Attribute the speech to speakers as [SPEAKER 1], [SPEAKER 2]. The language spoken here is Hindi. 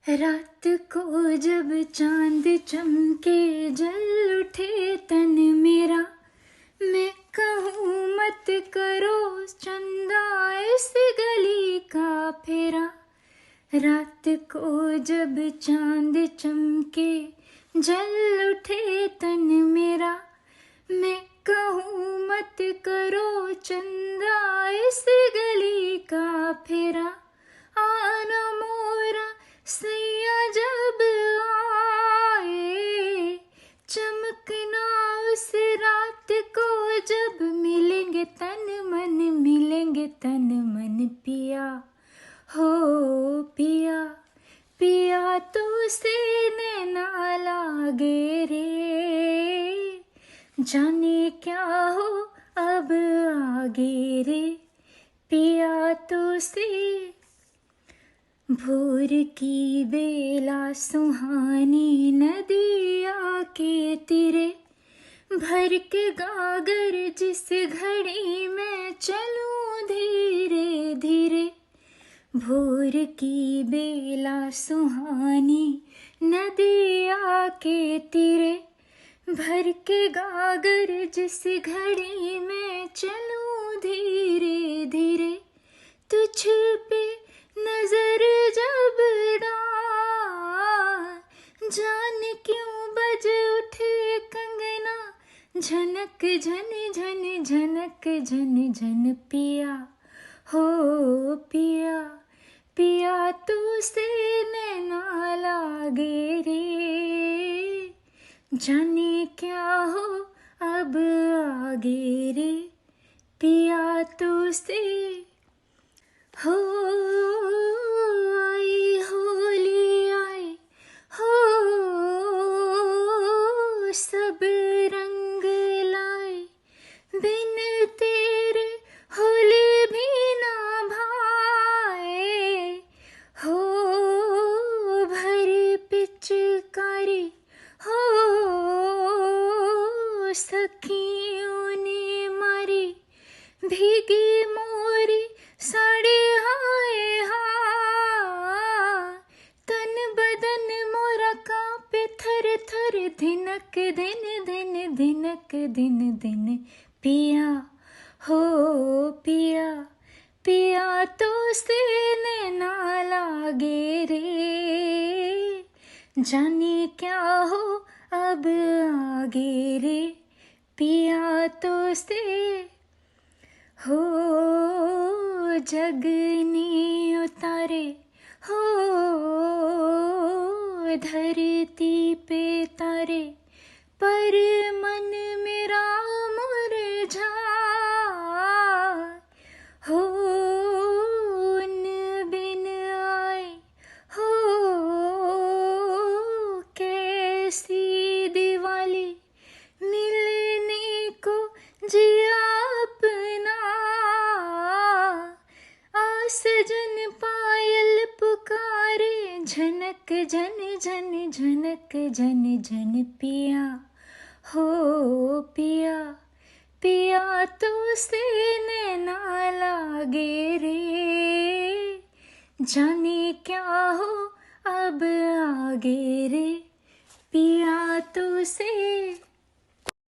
[SPEAKER 1] रात को जब चांद चमके जल उठे तन मेरा, मैं कहूँ मत करो चंदा इस गली का फेरा। रात को जब चांद चमके जल उठे तन मेरा, मैं कहूँ मत करो चंदा इस गली का फेरा। आना मोरा सैया जब आए, चमकना उस रात को जब मिलेंगे तन मन, मिलेंगे तन मन पिया हो पिया। पिया तो से नैना लागे रे, जाने क्या हो अब आगे रे। पिया तो से भोर की बेला सुहानी नदिया के तीरे, भर के गागर जिस घड़ी में चलूं धीरे धीरे। भोर की बेला सुहानी नदिया के तीरे, भर के गागर जिस घड़ी में चलूं धीरे धीरे। तुझ पे नजर जब डाल, जान क्यों बज उठे कंगना, झनक झन झन झनक झन झन पिया हो पिया। पिया तो से नैना लागे रे, जाने क्या हो अब आगे रे। पिया तो से हो आई होली आई हो, सब रंग लाए, बिन तेरे होली भी ना भाए हो। भर पिचकारी हो सखियों ने मारी, भीगी मोरी साड़ी हाय हाय। तन बदन मोरा कांपे थर थर, धिनक दिन दिन धिनक दिन दिन पिया हो पिया। पिया तो से नैना लागे रे, जाने क्या हो अब आगे रे। पिया तो से हो जग ने उतारे हो, धरती पे तारे, पर मन मेरा मुरझा हो। उन बिन आए हो कैसी दिवाली, मिलने को जिया अपना। सजन पायल पुकारे, झनक झन झन झनक झन झन पिया हो पिया। पिया तो से नैना लागे रे, जाने क्या हो अब आगे रे। पिया तो से